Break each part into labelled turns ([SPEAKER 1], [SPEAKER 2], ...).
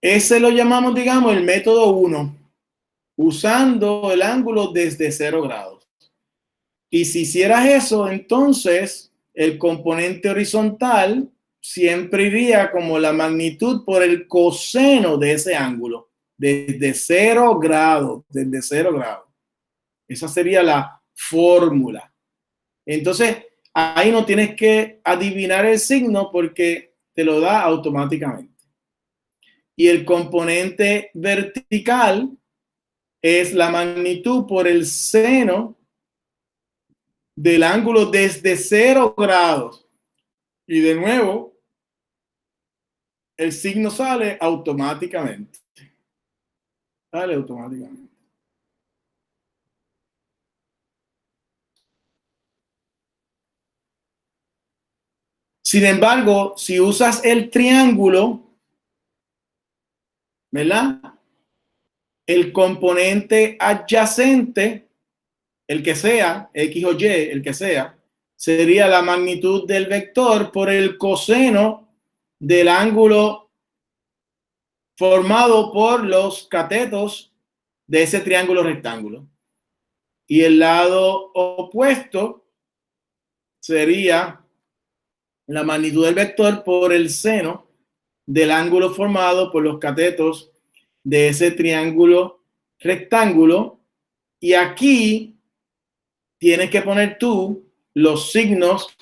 [SPEAKER 1] Ese lo llamamos, digamos, el método 1, usando el ángulo desde 0 grados. Y si hicieras eso, entonces el componente horizontal siempre iría como la magnitud por el coseno de ese ángulo, desde 0 grados, desde 0 grados. Esa sería la fórmula. Entonces, ahí no tienes que adivinar el signo porque te lo da automáticamente. Y el componente vertical es la magnitud por el seno del ángulo desde 0 grados. Y de nuevo, el signo sale automáticamente. Sale automáticamente. Sin embargo, si usas el triángulo, ¿verdad? El componente adyacente, el que sea, X o Y, el que sea, sería la magnitud del vector por el coseno del ángulo formado por los catetos de ese triángulo rectángulo. Y el lado opuesto sería la magnitud del vector por el seno del ángulo formado por los catetos de ese triángulo rectángulo. Y aquí tienes que poner tú los signos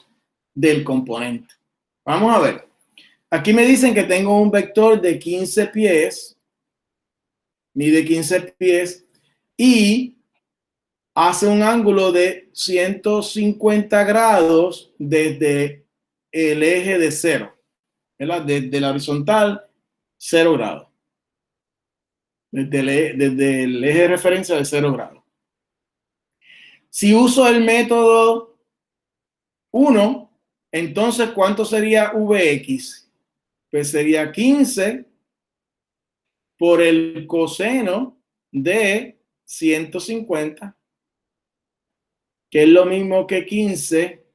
[SPEAKER 1] del componente. Vamos a ver. Aquí me dicen que tengo un vector de 15 pies, mide 15 pies y hace un ángulo de 150 grados desde el eje de 0, ¿verdad? Desde la horizontal, 0 grados. Desde el eje de referencia de 0 grados. Si uso el método 1, entonces, ¿cuánto sería Vx? Pues sería 15 por el coseno de 150, que es lo mismo que 15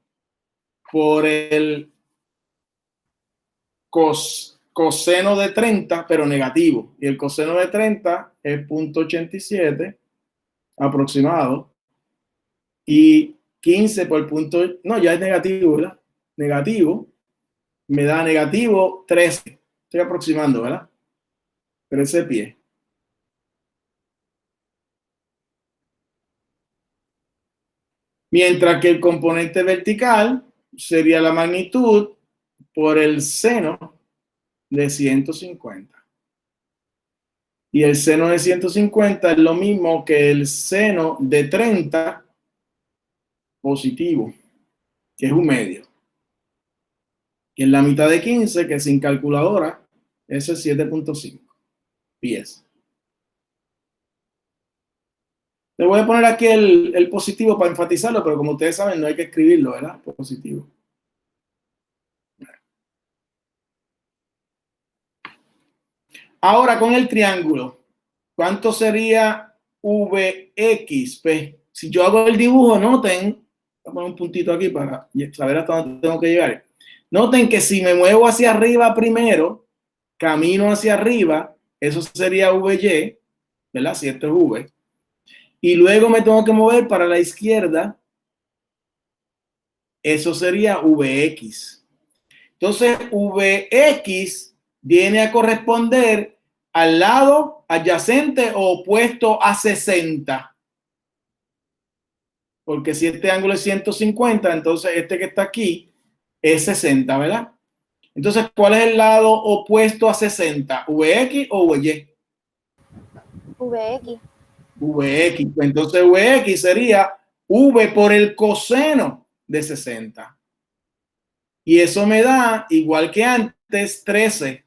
[SPEAKER 1] por el coseno de 30, pero negativo. Y el coseno de 30 es 0.87 aproximado. Y 15 por punto, no, ya es negativo, ¿verdad? Negativo, me da negativo 13. Estoy aproximando, ¿verdad? 13 pies. Mientras que el componente vertical sería la magnitud por el seno de 150. Y el seno de 150 es lo mismo que el seno de 30 positivo, que es un medio. Y en la mitad de 15, que sin calculadora, eso es 7.5 pies. Le voy a poner aquí el positivo para enfatizarlo, pero como ustedes saben, no hay que escribirlo, ¿verdad? Positivo. Ahora con el triángulo, ¿cuánto sería Vx? Pues si yo hago el dibujo, noten, voy a poner un puntito aquí para saber hasta dónde tengo que llegar. Noten que si me muevo hacia arriba primero, camino hacia arriba, eso sería Vy, ¿verdad? Si esto es V. Y luego me tengo que mover para la izquierda, eso sería Vx. Entonces, Vx viene a corresponder al lado adyacente o opuesto a 60. Porque si este ángulo es 150, entonces este que está aquí es 60, ¿verdad? Entonces, ¿cuál es el lado opuesto a 60? ¿Vx o Vy?
[SPEAKER 2] Vx.
[SPEAKER 1] Vx. Entonces, Vx sería V por el coseno de 60. Y eso me da, igual que antes, 13.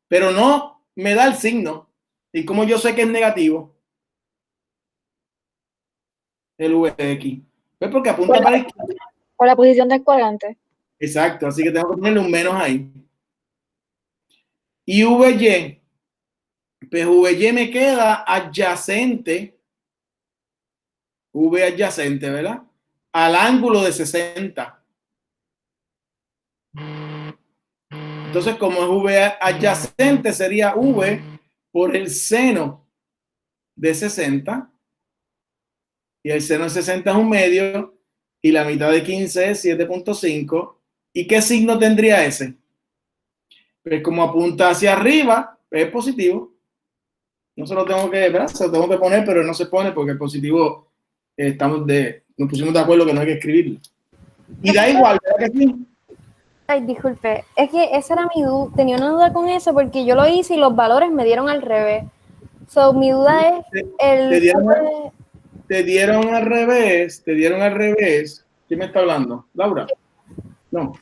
[SPEAKER 1] Pero no me da el signo. ¿Y como yo sé que es negativo? El Vx. Pues porque apunta para la izquierda.
[SPEAKER 2] Por la posición del cuadrante.
[SPEAKER 1] Exacto, así que tengo que ponerle un menos ahí. Y Vy, pues Vy me queda adyacente, V adyacente, ¿verdad? Al ángulo de 60. entonces como es V adyacente, sería V por el seno de 60. Y el seno de 60 es 1/2. Y la mitad de 15 es 7.5. ¿Y qué signo tendría ese? Pues como apunta hacia arriba, es positivo. No se lo tengo que, ¿verdad? Se lo tengo que poner, pero no se pone porque el positivo nos pusimos de acuerdo que no hay que escribirlo. Y da igual, ¿verdad que sí?
[SPEAKER 3] Ay, disculpe, es que esa era mi duda, tenía una duda con eso porque yo lo hice y los valores me dieron al revés. So, mi duda es
[SPEAKER 1] Te dieron al revés, ¿Quién me está hablando? ¿Laura? No.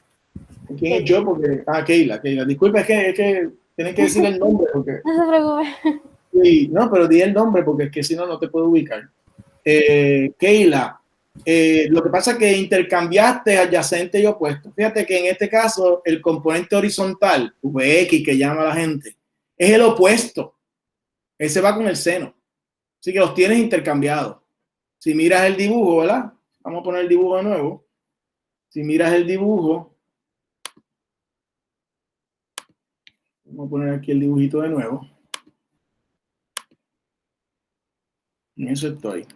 [SPEAKER 1] ¿Quién es yo? Porque, Keila. Disculpe, es que tienen que decir el nombre porque...
[SPEAKER 3] No se preocupe.
[SPEAKER 1] Sí, no, pero di el nombre porque es que si no, no te puedo ubicar. Keila, lo que pasa es que intercambiaste adyacente y opuesto. Fíjate que en este caso el componente horizontal, VX que llama la gente, es el opuesto. Ese va con el seno. Así que los tienes intercambiados. Si miras el dibujo, ¿verdad? Vamos a poner el dibujo de nuevo. Si miras el dibujo, vamos a poner aquí el dibujito de nuevo. En eso estoy.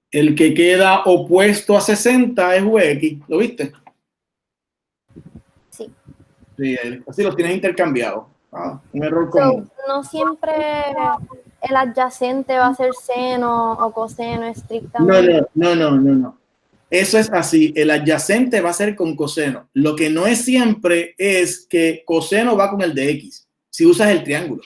[SPEAKER 1] El que queda opuesto a 60 es VX. ¿Lo viste?
[SPEAKER 3] Sí.
[SPEAKER 1] Sí, así los tienes intercambiados. Un error común.
[SPEAKER 3] No siempre el adyacente va a ser seno o coseno estrictamente.
[SPEAKER 1] No. Eso es así. El adyacente va a ser con coseno. Lo que no es siempre es que coseno va con el de X. Si usas el triángulo.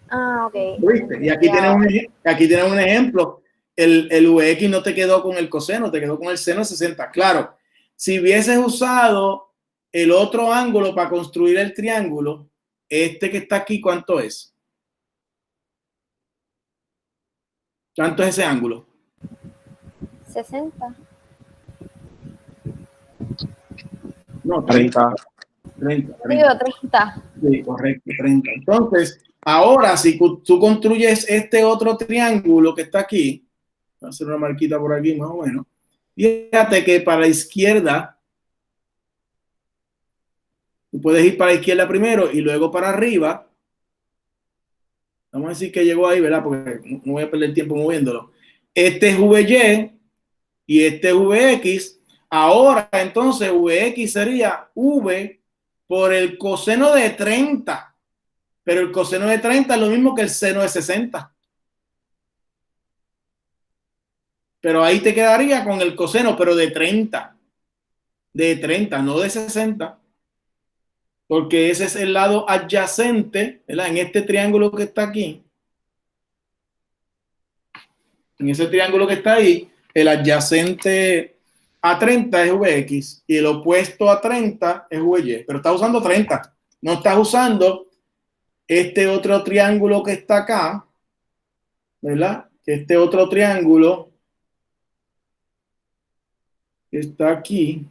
[SPEAKER 3] Ah, ok.
[SPEAKER 1] ¿Viste? Y aquí tienes un ejemplo. El VX no te quedó con el coseno, te quedó con el seno de 60. Claro, si hubieses usado el otro ángulo para construir el triángulo, este que está aquí, ¿cuánto es? ¿Cuánto es ese ángulo?
[SPEAKER 3] 60.
[SPEAKER 1] No, 30. 30.
[SPEAKER 3] Digo 30.
[SPEAKER 1] Sí, correcto, 30. Entonces, ahora si tú construyes este otro triángulo que está aquí, voy a hacer una marquita por aquí más o menos, fíjate que para la izquierda, tú puedes ir para la izquierda primero y luego para arriba. Vamos a decir que llegó ahí, ¿verdad? Porque no voy a perder tiempo moviéndolo. Este es VY y este es VX. Ahora, entonces, VX sería V por el coseno de 30. Pero el coseno de 30 es lo mismo que el seno de 60. Pero ahí te quedaría con el coseno, pero de 30. De 30, no de 60. Porque ese es el lado adyacente, ¿verdad? En este triángulo que está aquí. En ese triángulo que está ahí, el adyacente a 30 es VX y el opuesto a 30 es VY. Pero estás usando 30. No estás usando este otro triángulo que está acá, ¿verdad? Este otro triángulo que está aquí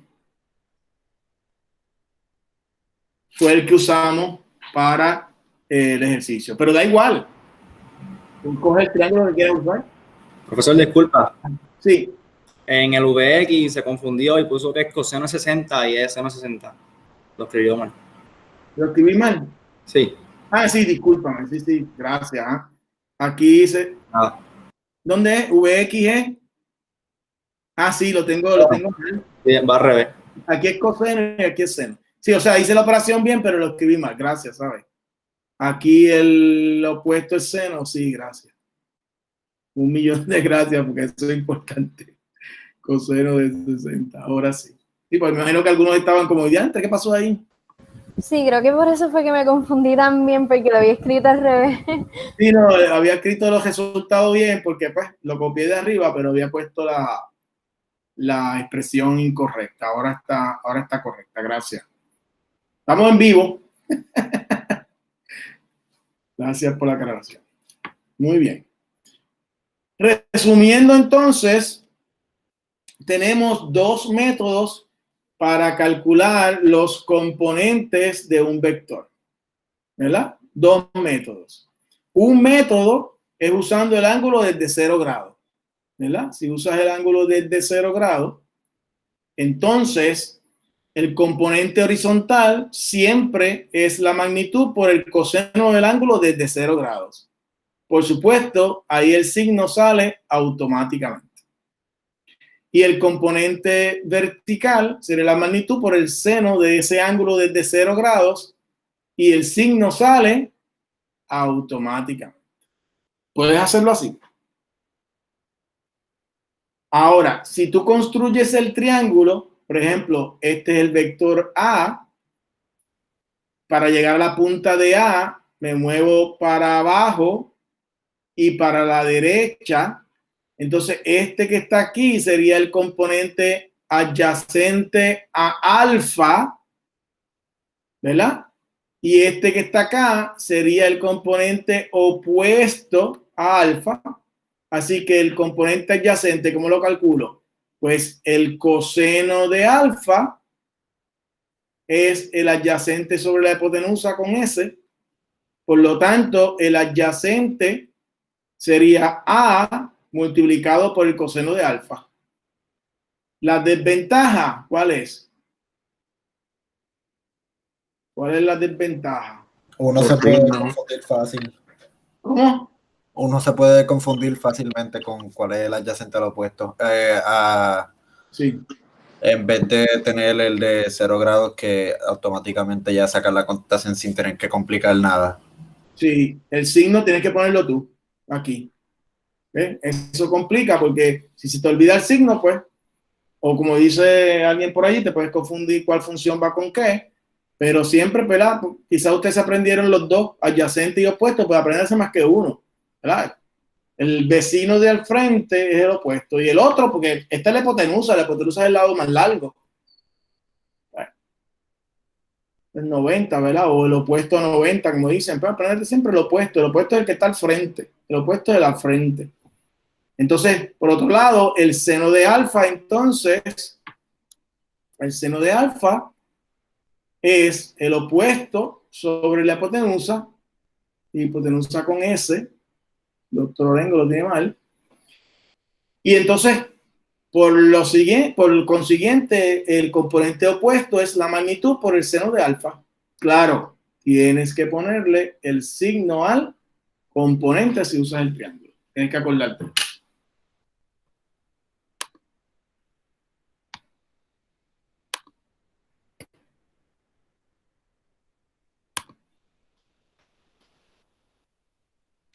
[SPEAKER 1] fue el que usamos para el ejercicio. Pero da igual. Tú coges el triángulo que quieras usar.
[SPEAKER 4] Profesor, disculpa.
[SPEAKER 1] Sí.
[SPEAKER 4] En el VX se confundió y puso que es coseno 60 y es seno 60. Lo escribió mal.
[SPEAKER 1] ¿Lo escribí mal?
[SPEAKER 4] Sí.
[SPEAKER 1] Sí, discúlpame. Sí, gracias. Aquí dice.
[SPEAKER 4] Nada.
[SPEAKER 1] ¿Dónde es? VX es. Sí, lo tengo mal.
[SPEAKER 4] Bien, va al revés.
[SPEAKER 1] Aquí es coseno y aquí es seno. Sí, o sea, hice la operación bien, pero lo escribí mal. Gracias, ¿sabes? Aquí el opuesto es seno. Sí, gracias. 1.000.000 de gracias porque eso es importante. Coseno de 60. Ahora sí. Sí, pues me imagino que algunos estaban como, ¿diantre? ¿Qué pasó ahí?
[SPEAKER 3] Sí, creo que por eso fue que me confundí también, porque lo había escrito al revés.
[SPEAKER 1] Sí, no, había escrito los resultados bien porque pues lo copié de arriba, pero había puesto la expresión incorrecta. Ahora está correcta, gracias. Estamos en vivo. Gracias por la aclaración. Muy bien. Resumiendo entonces, tenemos dos métodos para calcular los componentes de un vector, ¿verdad? Dos métodos. Un método es usando el ángulo desde 0 grados, ¿verdad? Si usas el ángulo desde 0 grados, entonces el componente horizontal siempre es la magnitud por el coseno del ángulo desde 0 grados. Por supuesto, ahí el signo sale automáticamente. Y el componente vertical sería la magnitud por el seno de ese ángulo desde 0 grados y el signo sale automáticamente. Puedes hacerlo así. Ahora, si tú construyes el triángulo, por ejemplo, este es el vector A, para llegar a la punta de A, me muevo para abajo y para la derecha. Entonces, este que está aquí sería el componente adyacente a alfa, ¿verdad? Y este que está acá sería el componente opuesto a alfa. Así que el componente adyacente, ¿cómo lo calculo? Pues el coseno de alfa es el adyacente sobre la hipotenusa con S. Por lo tanto, el adyacente sería A multiplicado por el coseno de alfa. La desventaja, ¿cuál es? ¿Cuál es la desventaja?
[SPEAKER 5] Uno se puede confundir fácil.
[SPEAKER 1] ¿Cómo?
[SPEAKER 5] Uno se puede confundir fácilmente con cuál es el adyacente al opuesto.
[SPEAKER 1] Sí.
[SPEAKER 5] En vez de tener el de 0 grados que automáticamente ya saca la constatación sin tener que complicar nada.
[SPEAKER 1] Sí, el signo tienes que ponerlo tú, aquí. ¿Ves? Eso complica porque si se te olvida el signo, pues, o como dice alguien por ahí, te puedes confundir cuál función va con qué, pero siempre, ¿verdad? Quizás ustedes aprendieron los dos, adyacente y opuesto, pues aprenderse más que uno, ¿verdad? El vecino de al frente es el opuesto y el otro, porque esta es la hipotenusa es el lado más largo. El 90, ¿verdad? O el opuesto a 90, como dicen, pero aprenderte siempre el opuesto es el que está al frente, el opuesto de la frente. Entonces, por otro lado, el seno de alfa, entonces, el seno de alfa es el opuesto sobre la hipotenusa, hipotenusa con S, doctor Orengo lo tiene mal, y entonces, por consiguiente, el componente opuesto es la magnitud por el seno de alfa. Claro, tienes que ponerle el signo al componente si usas el triángulo. Tienes que acordarte.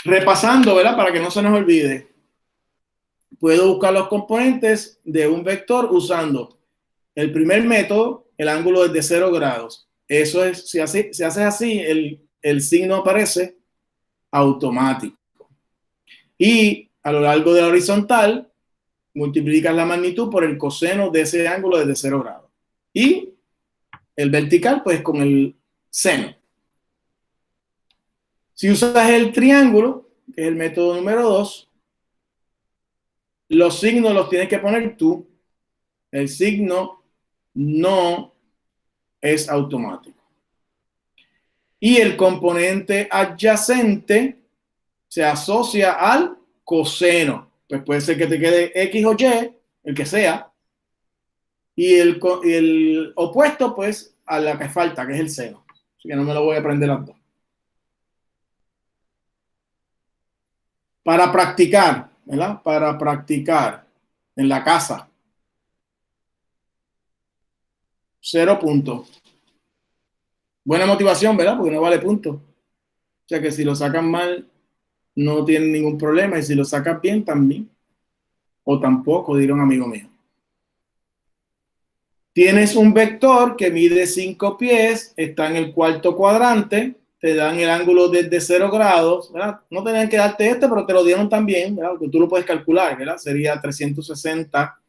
[SPEAKER 1] Repasando, ¿verdad? Para que no se nos olvide. Puedo buscar los componentes de un vector usando el primer método, el ángulo desde 0 grados. Eso es, si haces así, el signo aparece automático. Y a lo largo de la horizontal, multiplicas la magnitud por el coseno de ese ángulo desde 0 grados. Y el vertical, pues con el seno. Si usas el triángulo, que es el método número 2, los signos los tienes que poner tú. El signo no es automático. Y el componente adyacente se asocia al coseno. Pues puede ser que te quede X o Y, el que sea. Y el opuesto, pues, a la que falta, que es el seno. Así que no me lo voy a aprender las dos. Para practicar, ¿verdad? Para practicar en la casa. 0 puntos. Buena motivación, ¿verdad? Porque no vale punto. O sea que si lo sacan mal, no tienen ningún problema. Y si lo sacas bien, también. O tampoco, dirá un amigo mío. Tienes un vector que mide 5 pies, está en el cuarto cuadrante, te dan el ángulo desde 0 grados, ¿verdad? No tenían que darte este, pero te lo dieron también, ¿verdad? Porque tú lo puedes calcular, ¿verdad? Sería 360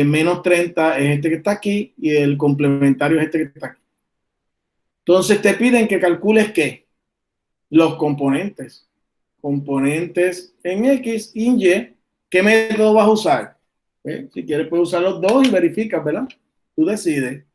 [SPEAKER 1] menos 30 es este que está aquí y el complementario es este que está aquí. Entonces te piden que calcules ¿qué? Los componentes. Componentes en X y en Y. ¿Qué método vas a usar? Si quieres puedes usar los dos y verificas, ¿verdad? Tú decides.